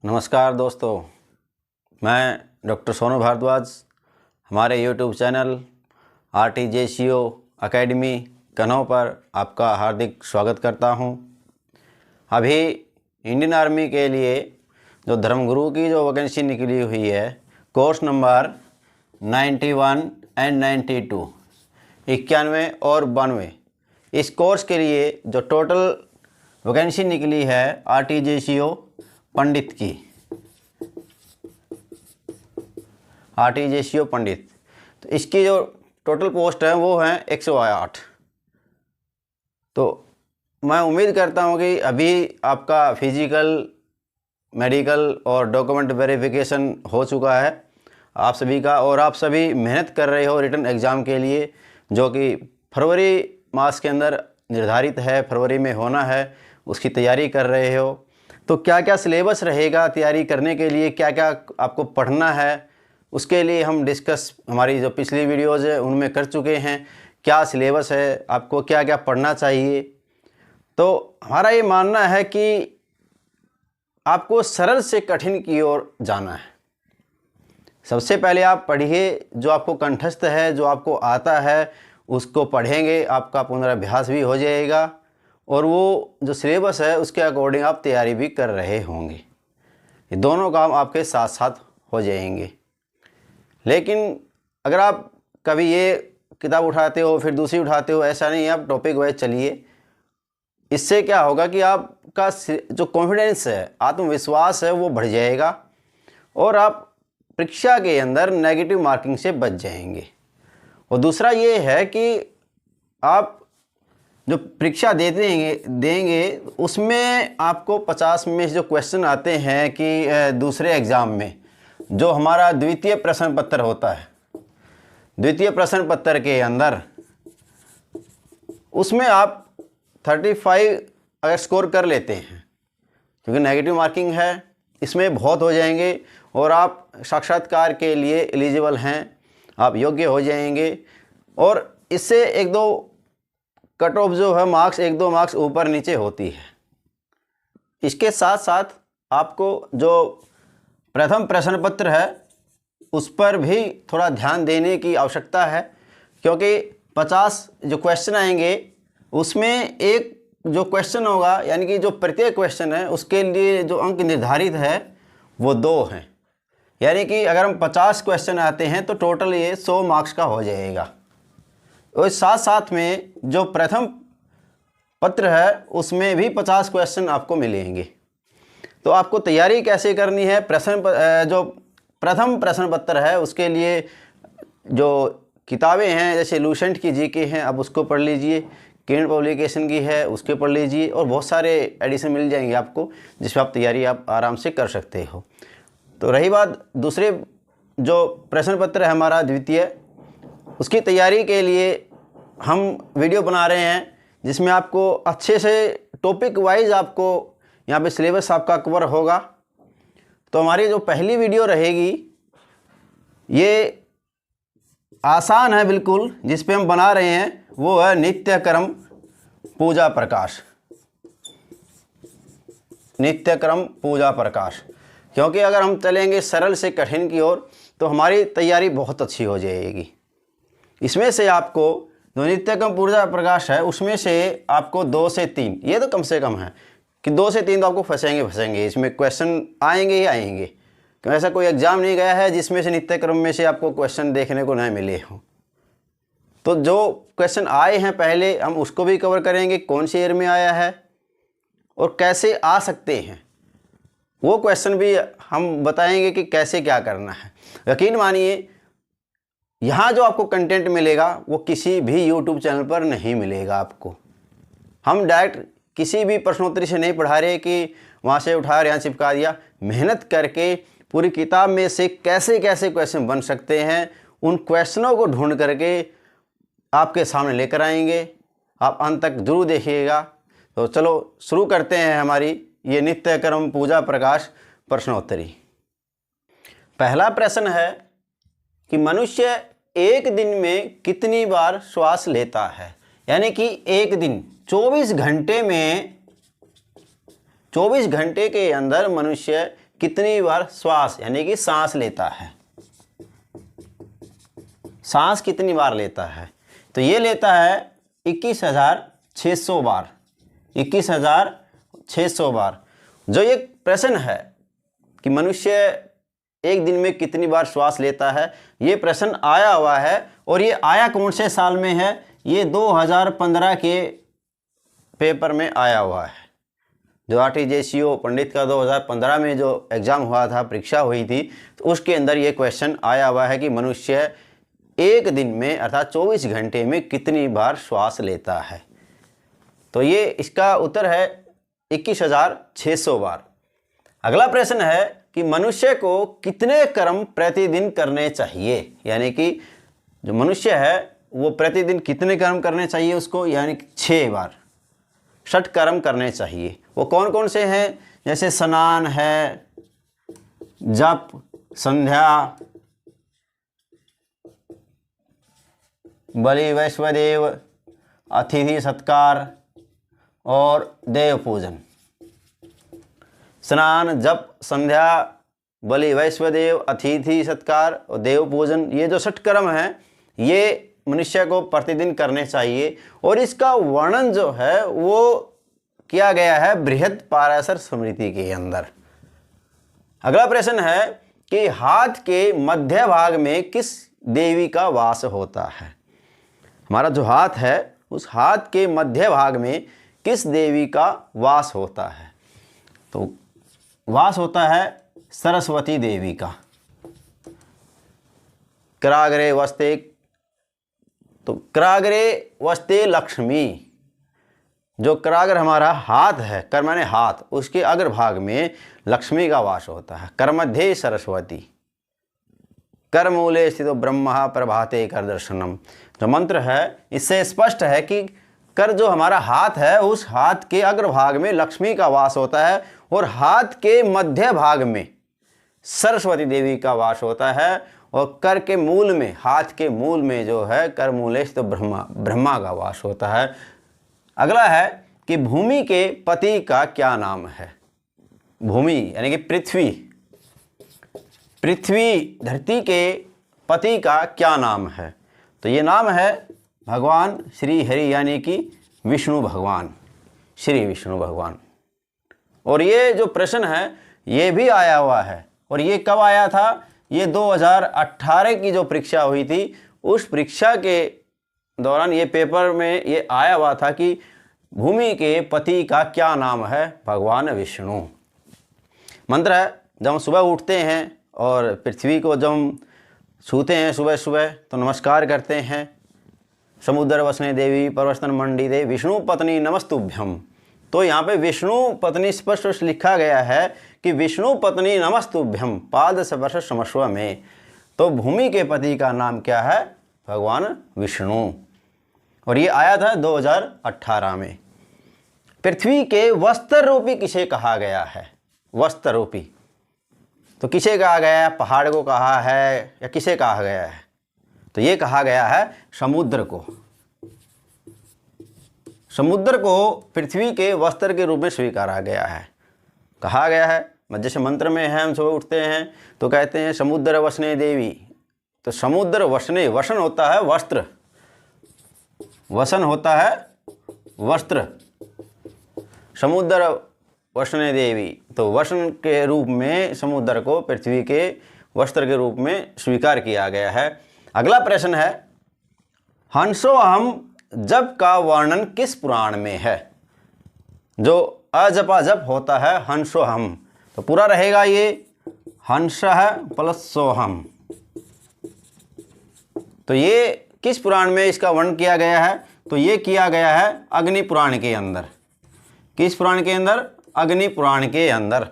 नमस्कार दोस्तों, मैं डॉक्टर सोनू भारद्वाज हमारे YouTube channel RTJCO academy Kannauj पर आपका हार्दिक स्वागत करता हूं। अभी इंडियन आर्मी के लिए जो धर्मगुरु की जो वैकेंसी निकली हुई है, कोर्स नंबर 91 एंड 92, 91 और 92, इस कोर्स के लिए जो टोटल वैकेंसी निकली है RTJCO पंडित की, RTJCO पंडित, तो इसकी जो टोटल पोस्ट है वो है 108। तो मैं उम्मीद करता हूँ कि अभी आपका फिजिकल, मेडिकल और डॉक्यूमेंट वेरिफिकेशन हो चुका है आप सभी का, और आप सभी मेहनत कर रहे हो रिटन एग्ज़ाम के लिए, जो कि फरवरी मास के अंदर निर्धारित है, फरवरी में होना है, उसकी तैयारी कर रहे हो। तो क्या क्या सिलेबस रहेगा तैयारी करने के लिए, क्या क्या आपको पढ़ना है, उसके लिए हम डिस्कस हमारी जो पिछली वीडियोज़ है उनमें कर चुके हैं। क्या सिलेबस है, आपको क्या क्या पढ़ना चाहिए। तो हमारा ये मानना है कि आपको सरल से कठिन की ओर जाना है। सबसे पहले आप पढ़िए, जो आपको कंठस्थ है, जो आपको आता है उसको पढ़ेंगे, आपका पुनराभ्यास भी हो जाएगा और वो जो सिलेबस है उसके अकॉर्डिंग आप तैयारी भी कर रहे होंगे। ये दोनों काम आपके साथ साथ हो जाएंगे। लेकिन अगर आप कभी ये किताब उठाते हो फिर दूसरी उठाते हो, ऐसा नहीं है, आप टॉपिक वाइज चलिए। इससे क्या होगा कि आपका जो कॉन्फिडेंस है, आत्मविश्वास है, वो बढ़ जाएगा और आप परीक्षा के अंदर नेगेटिव मार्किंग से बच जाएंगे। और दूसरा ये है कि आप जो परीक्षा देंगे उसमें आपको 50 में जो क्वेश्चन आते हैं कि दूसरे एग्ज़ाम में जो हमारा द्वितीय प्रश्न पत्र होता है, द्वितीय प्रश्न पत्र के अंदर उसमें आप 35 अगर स्कोर कर लेते हैं, क्योंकि नेगेटिव मार्किंग है, इसमें बहुत हो जाएंगे और आप साक्षात्कार के लिए एलिजिबल हैं, आप योग्य हो जाएंगे। और इससे एक दो कट ऑफ जो है मार्क्स, एक दो मार्क्स ऊपर नीचे होती है। इसके साथ साथ आपको जो प्रथम प्रश्न पत्र है उस पर भी थोड़ा ध्यान देने की आवश्यकता है, क्योंकि 50 जो क्वेश्चन आएंगे उसमें एक जो क्वेश्चन होगा, यानी कि जो प्रत्येक क्वेश्चन है उसके लिए जो अंक निर्धारित है वो 2 हैं। यानी कि अगर हम 50 क्वेश्चन आते हैं तो टोटल ये 100 मार्क्स का हो जाएगा। और साथ साथ में जो प्रथम पत्र है उसमें भी 50 क्वेश्चन आपको मिलेंगे। तो आपको तैयारी कैसे करनी है, जो प्रथम प्रश्न पत्र है उसके लिए जो किताबें हैं, जैसे लूसेंट की जीके हैं, आप उसको पढ़ लीजिए, केन पब्लिकेशन की है उसके पढ़ लीजिए, और बहुत सारे एडिशन मिल जाएंगे आपको जिसमें आप तैयारी आप आराम से कर सकते हो। तो रही बात दूसरे जो प्रश्न पत्र है हमारा द्वितीय, उसकी तैयारी के लिए हम वीडियो बना रहे हैं जिसमें आपको अच्छे से टॉपिक वाइज आपको यहाँ पे सिलेबस आपका कवर होगा। तो हमारी जो पहली वीडियो रहेगी ये आसान है बिल्कुल, जिस पे हम बना रहे हैं वो है नित्य कर्म पूजा प्रकाश, नित्य कर्म पूजा प्रकाश। क्योंकि अगर हम चलेंगे सरल से कठिन की ओर तो हमारी तैयारी बहुत अच्छी हो जाएगी। इसमें से आपको जो नित्य कर्म पूजा प्रकाश है उसमें से आपको 2 से 3, ये तो कम से कम है कि 2 से 3 तो आपको फंसेंगे, इसमें क्वेश्चन आएंगे ही आएंगे। क्योंकि ऐसा कोई एग्ज़ाम नहीं गया है जिसमें से नित्य कर्म में से आपको क्वेश्चन देखने को न मिले हों। तो जो क्वेश्चन आए हैं पहले हम उसको भी कवर करेंगे, कौन से ईयर में आया है और कैसे आ सकते हैं, वो क्वेश्चन भी हम बताएंगे कि कैसे क्या करना है। यकीन मानिए यहाँ जो आपको कंटेंट मिलेगा वो किसी भी यूट्यूब चैनल पर नहीं मिलेगा आपको। हम डायरेक्ट किसी भी प्रश्नोत्तरी से नहीं पढ़ा रहे कि वहाँ से उठा यहाँ चिपका दिया। मेहनत करके पूरी किताब में से कैसे कैसे क्वेश्चन बन सकते हैं, उन क्वेश्चनों को ढूंढ करके आपके सामने लेकर आएंगे। आप अंत तक जरूर देखिएगा। तो चलो शुरू करते हैं हमारी ये नित्य कर्म पूजा प्रकाश प्रश्नोत्तरी। पहला प्रश्न है कि मनुष्य एक दिन में कितनी बार श्वास लेता है। यानी कि एक दिन 24 घंटे में 24 घंटे के अंदर मनुष्य कितनी बार श्वास यानी कि सांस लेता है, सांस कितनी बार लेता है? तो ये लेता है 21,600 बार, 21,600 बार। जो ये प्रश्न है कि मनुष्य एक दिन में कितनी बार श्वास लेता है, ये प्रश्न आया हुआ है और ये आया कौन से साल में है? ये 2015 के पेपर में आया हुआ है। जो RTJCO पंडित का 2015 में जो एग्ज़ाम हुआ था, परीक्षा हुई थी, तो उसके अंदर ये क्वेश्चन आया हुआ है कि मनुष्य एक दिन में अर्थात 24 घंटे में कितनी बार श्वास लेता है। तो ये इसका उत्तर है 21,600 बार। अगला प्रश्न है कि मनुष्य को कितने कर्म प्रतिदिन करने चाहिए, यानी कि जो मनुष्य है वो प्रतिदिन कितने कर्म करने चाहिए उसको, यानी कि 6 बार षट कर्म करने चाहिए। वो कौन कौन से हैं? जैसे स्नान है, जप, संध्या, बलि वैश्वदेव, अतिथि सत्कार और देव पूजन। स्नान, जप, संध्या, बलि वैश्वदेव, अतिथि सत्कार और देव पूजन, ये जो षट कर्म हैं ये मनुष्य को प्रतिदिन करने चाहिए। और इसका वर्णन जो है वो किया गया है बृहद पाराशर स्मृति के अंदर। अगला प्रश्न है कि हाथ के मध्य भाग में किस देवी का वास होता है? हमारा जो हाथ है उस हाथ के मध्य भाग में किस देवी का वास होता है? तो वास होता है सरस्वती देवी का। कराग्रे वस्ते, तो कराग्रे वस्ते लक्ष्मी, जो कराग्र हमारा हाथ है, कर माने हाथ, उसके अग्रभाग में लक्ष्मी का वास होता है। कर मध्य सरस्वती, कर मूले स्थितो ब्रह्मा प्रभाते कर दर्शनम। जो मंत्र है इससे स्पष्ट है कि कर जो हमारा हाथ है उस हाथ के अग्रभाग में लक्ष्मी का वास होता है और हाथ के मध्य भाग में सरस्वती देवी का वास होता है। और कर के मूल में, हाथ के मूल में जो है कर मूले स्थितो ब्रह्मा का वास होता है। अगला है कि भूमि के पति का क्या नाम है? भूमि यानी कि पृथ्वी, पृथ्वी धरती के पति का क्या नाम है? तो ये नाम है भगवान श्री हरि यानी कि विष्णु भगवान, श्री विष्णु भगवान। और ये जो प्रश्न है ये भी आया हुआ है। और ये कब आया था? ये 2018 की जो परीक्षा हुई थी उस परीक्षा के दौरान ये पेपर में ये आया हुआ था कि भूमि के पति का क्या नाम है? भगवान विष्णु। मंत्र है, जब हम सुबह उठते हैं और पृथ्वी को जब हम छूते हैं सुबह सुबह तो नमस्कार करते हैं। समुद्र वसने देवी परवस्तन मंडिते विष्णु पत्नी नमस्तुभ्यम। तो यहाँ पे विष्णु पत्नी स्पष्ट लिखा गया है कि विष्णु पत्नी नमस्तुभ्यम पाद स्पर्श क्षमस्व में। तो भूमि के पति का नाम क्या है? भगवान विष्णु। और ये आया था 2018 में। पृथ्वी के वस्त्र रूपी किसे कहा गया है? वस्त्र रूपी तो किसे कहा गया है? पहाड़ को कहा है या किसे कहा गया है? तो ये कहा गया है समुद्र को। समुद्र को पृथ्वी के वस्त्र के रूप में स्वीकारा गया है, कहा गया है। जैसे मंत्र में है, हम सुबह उठते हैं तो कहते हैं समुद्र वसने देवी। तो समुद्र वसने, वसन होता है वस्त्र, वसन होता है वस्त्र। समुद्र वसने देवी, तो वसन के रूप में समुद्र को पृथ्वी के वस्त्र के रूप में स्वीकार किया गया है। अगला प्रश्न है, हंसोहम जप का वर्णन किस पुराण में है? जो अजपा जप होता है हंसोहम, तो पूरा रहेगा ये हंस प्लस सोहम। तो ये किस पुराण में इसका वर्णन किया गया है? तो ये किया गया है अग्नि पुराण के अंदर। किस पुराण के अंदर? अग्नि पुराण के अंदर।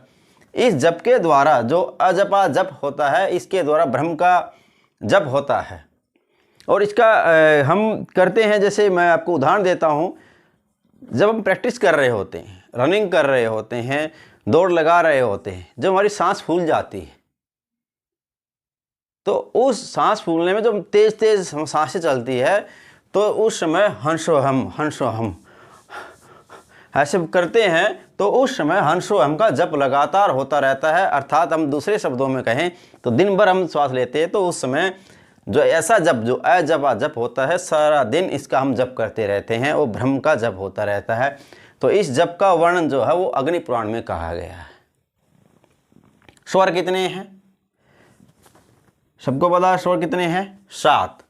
इस जप के द्वारा, जो अजपा जप होता है, इसके द्वारा ब्रह्म का जप होता है। और इसका हम करते हैं, जैसे मैं आपको उदाहरण देता हूँ। जब हम प्रैक्टिस कर रहे होते हैं, रनिंग कर रहे होते हैं, दौड़ लगा रहे होते हैं, जब हमारी सांस फूल जाती है तो उस सांस फूलने में जब तेज तेज सांसें चलती है तो उस समय हंसोहम ऐसे करते हैं तो उस समय हंसो हम का जप लगातार होता रहता है। अर्थात हम दूसरे शब्दों में कहें तो दिन भर हम श्वास लेते हैं तो उस समय जो ऐसा जप जो अजपा जप होता है, सारा दिन इसका हम जप करते रहते हैं, वो ब्रह्म का जप होता रहता है। तो इस जप का वर्णन जो है वो अग्नि पुराण में कहा गया है। स्वर कितने हैं? सबको पता है स्वर कितने हैं? 7।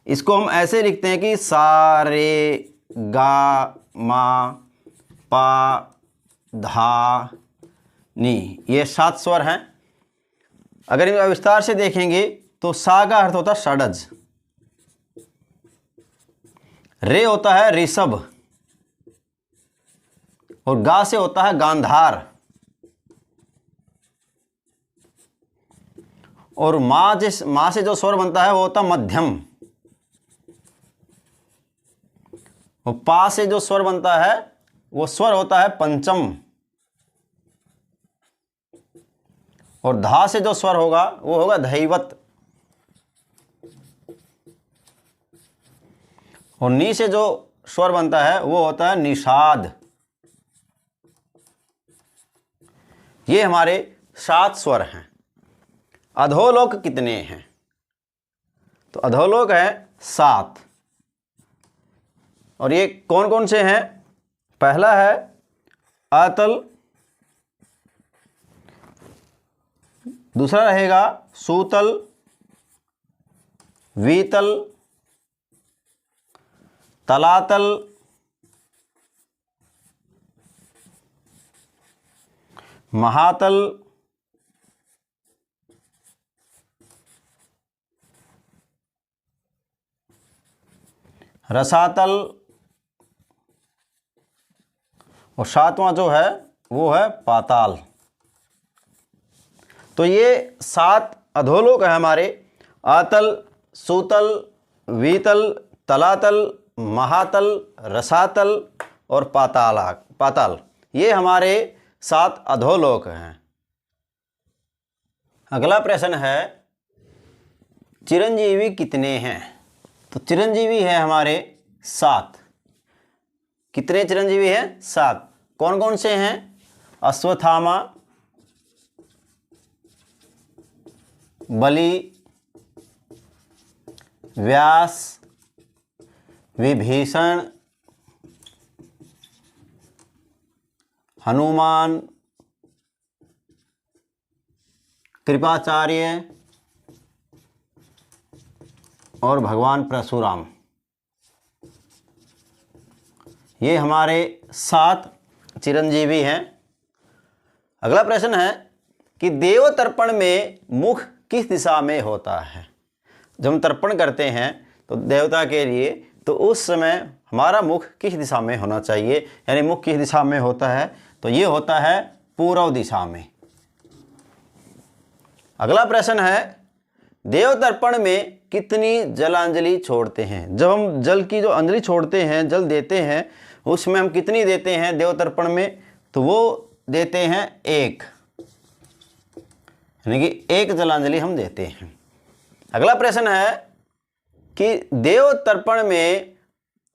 इसको हम ऐसे लिखते हैं कि सा रे गा मा पा धा नी, ये 7 स्वर हैं। अगर इनका विस्तार से देखेंगे तो सा का अर्थ होता है षडज, रे होता है ऋषभ, और गा से होता है गांधार, और मां से जो स्वर बनता है वो होता मध्यम, और पा से जो स्वर बनता है वो स्वर होता है पंचम, और धा से जो स्वर होगा वो होगा धैवत, और नी से जो स्वर बनता है वो होता है निषाद। ये हमारे 7 स्वर हैं। अधोलोक कितने हैं? तो अधोलोक है 7, और ये कौन कौन से हैं? पहला है अतल, दूसरा रहेगा सूतल, वीतल, तलातल, महातल, रसातल, और 7वां जो है वो है पाताल। तो ये 7 अधोलोक है हमारे। आतल, सूतल, वीतल, तलातल, महातल, रसातल और पाताल, ये हमारे 7 अधोलोक हैं। अगला प्रश्न है चिरंजीवी कितने हैं? तो चिरंजीवी है हमारे 7। कितने चिरंजीवी हैं? 7। कौन कौन से हैं? अश्वत्थामा, बलि, व्यास, विभीषण, हनुमान, कृपाचार्य और भगवान परशुराम। ये हमारे 7 चिरंजीवी हैं। अगला प्रश्न है कि देव तर्पण में मुख किस दिशा में होता है? जब हम तर्पण करते हैं तो देवता के लिए, तो उस समय हमारा मुख किस दिशा में होना चाहिए, यानी मुख किस दिशा में होता है? तो ये होता है पूर्व दिशा में। अगला प्रश्न है देव तर्पण में कितनी जलांजलि छोड़ते हैं? जब हम जल की जो अंजलि छोड़ते हैं, जल देते हैं, उसमें हम कितनी देते हैं देव तर्पण में? तो वो देते हैं 1, यानी कि 1 जलांजलि हम देते हैं। अगला प्रश्न है कि देव तर्पण में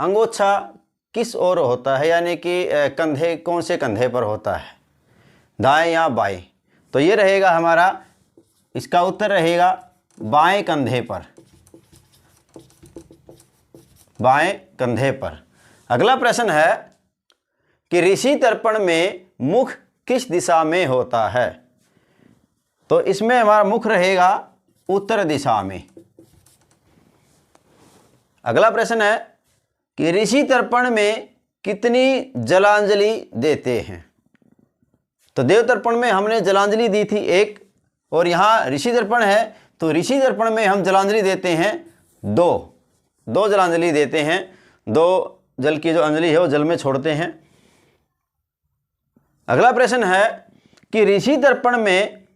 अंगोछा किस ओर होता है, यानी कि कंधे कौन से कंधे पर होता है, दाएं या बाएं? तो ये रहेगा हमारा, इसका उत्तर रहेगा बाएं कंधे पर, बाएं कंधे पर। अगला प्रश्न है कि ऋषि तर्पण में मुख किस दिशा में होता है? तो इसमें हमारा मुख रहेगा उत्तर दिशा में। अगला प्रश्न है कि ऋषि तर्पण में कितनी जलांजलि देते हैं? तो देव तर्पण में हमने जलांजलि दी थी 1, और यहाँ ऋषि तर्पण है तो ऋषि तर्पण में हम जलांजलि देते हैं 2 जलांजलि देते हैं। 2 जल की जो अंजलि है वो जल में छोड़ते हैं। अगला प्रश्न है कि ऋषि तर्पण में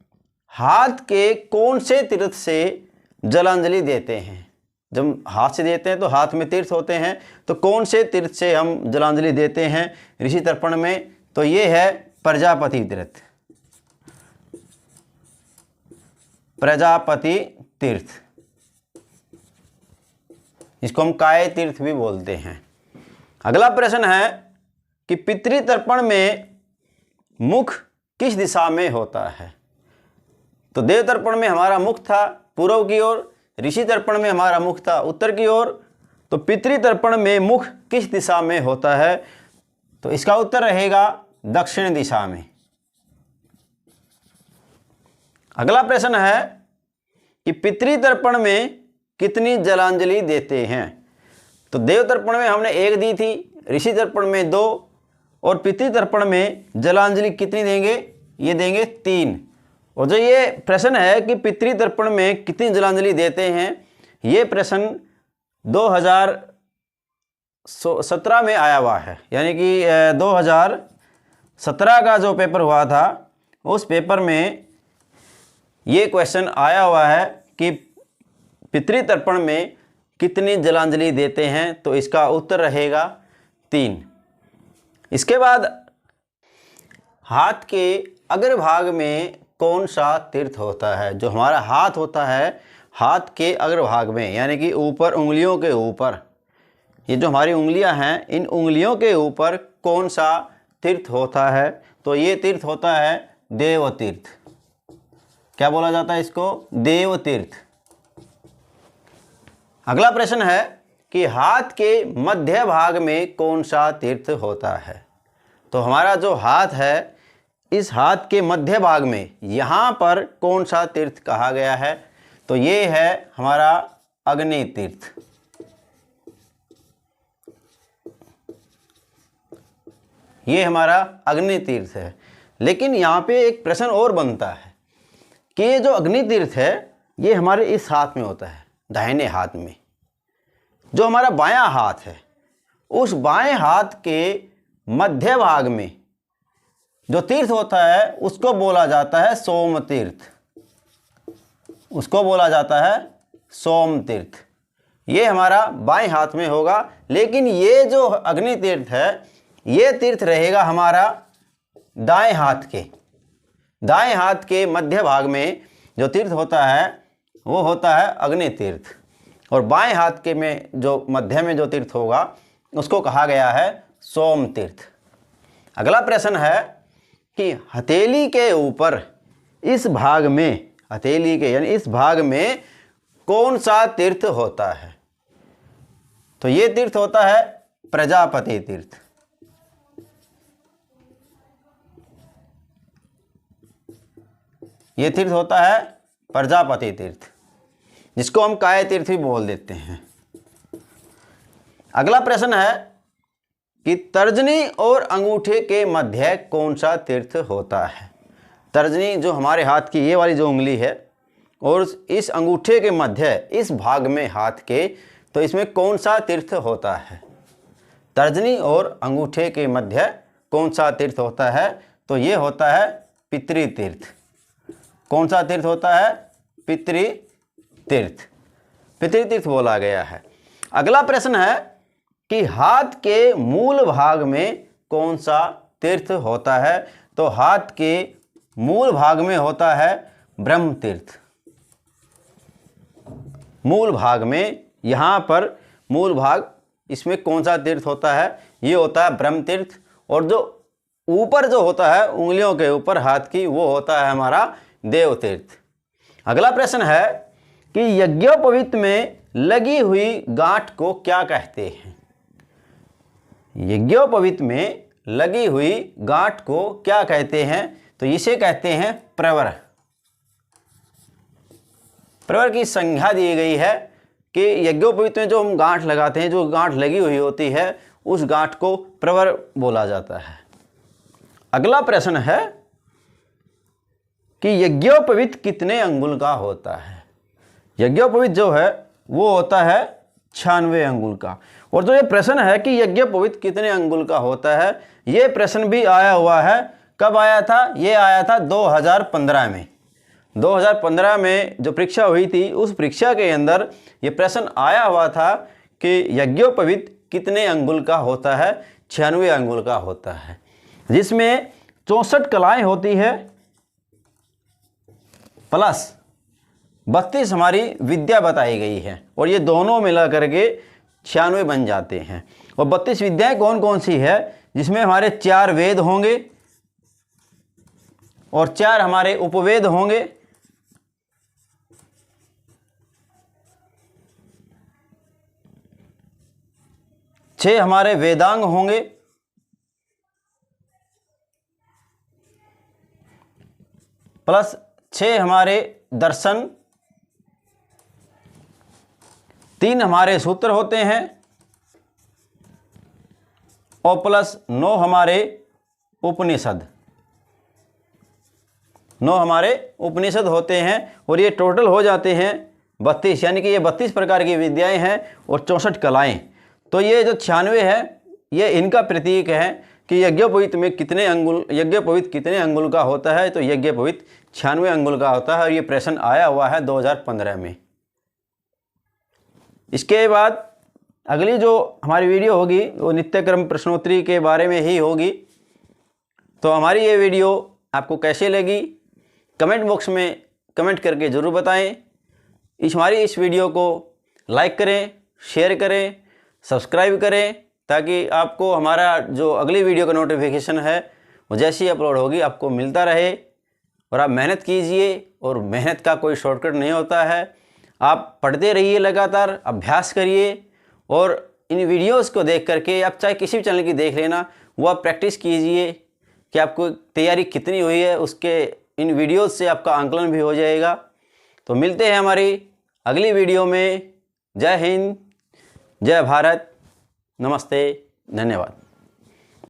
हाथ के कौन से तीर्थ से जलांजलि देते हैं? जब हाथ से देते हैं तो हाथ में तीर्थ होते हैं, तो कौन से तीर्थ से हम जलांजलि देते हैं ऋषि तर्पण में? तो ये है प्रजापति तीर्थ, प्रजापति तीर्थ, इसको हम काय तीर्थ भी बोलते हैं। अगला प्रश्न है कि पितृतर्पण में मुख किस दिशा में होता है। तो देवतर्पण में हमारा मुख था पूर्व की ओर, ऋषि तर्पण में हमारा मुख था उत्तर की ओर, तो पितृतर्पण में मुख किस दिशा में होता है। तो इसका उत्तर रहेगा दक्षिण दिशा में। अगला प्रश्न है कि पितृतर्पण में कितनी जलांजलि देते हैं। तो देवतर्पण में हमने 1 दी थी, ऋषि तर्पण में 2 और पितृतर्पण में जलांजलि कितनी देंगे, ये देंगे 3। और जो ये प्रश्न है कि पितृतर्पण में कितनी जलांजलि देते हैं, ये प्रश्न 2017 में आया हुआ है, यानी कि 2017 का जो पेपर हुआ था उस पेपर में ये क्वेश्चन आया हुआ है कि पितृतर्पण में कितनी जलांजलि देते हैं। तो इसका उत्तर रहेगा 3। इसके बाद हाथ के अग्रभाग में कौन सा तीर्थ होता है। जो हमारा हाथ होता है, हाथ के अग्रभाग में यानी कि ऊपर उंगलियों के ऊपर, ये जो हमारी उंगलियां हैं, इन उंगलियों के ऊपर कौन सा तीर्थ होता है। तो ये तीर्थ होता है देव तीर्थ। क्या बोला जाता है इसको, देव तीर्थ। अगला प्रश्न है कि हाथ के मध्य भाग में कौन सा तीर्थ होता है। तो हमारा जो हाथ है, इस हाथ के मध्य भाग में यहाँ पर कौन सा तीर्थ कहा गया है। तो ये है हमारा अग्नि तीर्थ। ये हमारा अग्नि तीर्थ है। लेकिन यहाँ पे एक प्रश्न और बनता है कि ये जो अग्नि तीर्थ है ये हमारे इस हाथ में होता है, दाहिने हाथ में। जो हमारा बायां हाथ है, उस बाएं हाथ के मध्य भाग में जो तीर्थ होता है उसको बोला जाता है सोम तीर्थ। उसको बोला जाता है सोम तीर्थ। ये हमारा बाएं हाथ में होगा। लेकिन ये जो अग्नि तीर्थ है, ये तीर्थ रहेगा हमारा दाएं हाथ के। दाएं हाथ के मध्य भाग में जो तीर्थ होता है वो होता है अग्नि तीर्थ, और बाएं हाथ के में जो मध्य में जो तीर्थ होगा उसको कहा गया है सोम तीर्थ। अगला प्रश्न है कि हथेली के ऊपर इस भाग में, हथेली के यानी इस भाग में कौन सा तीर्थ होता है। तो ये तीर्थ होता है प्रजापति तीर्थ। ये तीर्थ होता है प्रजापति तीर्थ, जिसको हम काय तीर्थ भी बोल देते हैं। अगला प्रश्न है कि तर्जनी और अंगूठे के मध्य कौन सा तीर्थ होता है। तर्जनी जो हमारे हाथ की ये वाली जो उंगली है, और इस अंगूठे के मध्य इस भाग में हाथ के, तो इसमें कौन सा तीर्थ होता है। तर्जनी और अंगूठे के मध्य कौन सा तीर्थ होता है। तो ये होता है पितृ तीर्थ। कौन सा तीर्थ होता है, पितृ तीर्थ। पितृ तीर्थ बोला गया है। अगला प्रश्न है कि हाथ के मूल भाग में कौन सा तीर्थ होता है। तो हाथ के मूल भाग में होता है ब्रह्म तीर्थ। मूल भाग में, यहाँ पर मूल भाग, इसमें कौन सा तीर्थ होता है, ये होता है ब्रह्म तीर्थ। और जो ऊपर जो होता है उंगलियों के ऊपर हाथ की, वो होता है हमारा देव तीर्थ। अगला प्रश्न है कि यज्ञोपवीत में लगी हुई गांठ को क्या कहते हैं। यज्ञोपवीत में लगी हुई गांठ को क्या कहते हैं। तो इसे कहते हैं प्रवर। प्रवर की संज्ञा दी गई है कि यज्ञोपवीत में जो हम गांठ लगाते हैं, जो गांठ लगी हुई होती है, उस गांठ को प्रवर बोला जाता है। अगला प्रश्न है कि यज्ञोपवीत कितने अंगुल का होता है। यज्ञोपवीत जो है वो होता है 96 अंगुल का। और जो ये प्रश्न है कि यज्ञोपवीत कितने अंगुल का होता है, ये प्रश्न भी आया हुआ है। कब आया था, ये आया था 2015 में। 2015 में जो परीक्षा हुई थी, उस परीक्षा के अंदर ये प्रश्न आया हुआ था कि यज्ञोपवीत कितने अंगुल का होता है। 96 अंगुल का होता है, जिसमें 64 कलाएं होती है प्लस 32 हमारी विद्या बताई गई है, और ये दोनों मिला करके 96 बन जाते हैं। और 32 विद्याएं कौन कौन सी है, जिसमें हमारे 4 वेद होंगे और 4 हमारे उपवेद होंगे। छह हमारे वेदांग होंगे, प्लस 6 हमारे दर्शन, 3 हमारे सूत्र होते हैं और प्लस 9 हमारे उपनिषद, 9 हमारे उपनिषद होते हैं। और ये टोटल हो जाते हैं 32, यानी कि ये 32 प्रकार की विद्याएं हैं और 64 कलाएं। तो ये जो 96 है ये इनका प्रतीक है कि यज्ञोपवीत में कितने अंगुल, यज्ञोपवीत कितने अंगुल का होता है। तो यज्ञोपवीत 96 अंगुल का होता है और ये प्रश्न आया हुआ है 2015 में। इसके बाद अगली जो हमारी वीडियो होगी वो नित्यक्रम प्रश्नोत्तरी के बारे में ही होगी। तो हमारी ये वीडियो आपको कैसे लगी कमेंट बॉक्स में कमेंट करके ज़रूर बताएं। हमारी इस वीडियो को लाइक करें, शेयर करें, सब्सक्राइब करें, ताकि आपको हमारा जो अगली वीडियो का नोटिफिकेशन है वो जैसी अपलोड होगी आपको मिलता रहे। और आप मेहनत कीजिए, और मेहनत का कोई शॉर्टकट नहीं होता है। आप पढ़ते रहिए, लगातार अभ्यास करिए, और इन वीडियोस को देख करके आप चाहे किसी भी चैनल की देख लेना, वो आप प्रैक्टिस कीजिए कि आपको तैयारी कितनी हुई है, उसके इन वीडियोस से आपका आंकलन भी हो जाएगा। तो मिलते हैं हमारी अगली वीडियो में। जय हिंद, जय भारत, नमस्ते, धन्यवाद।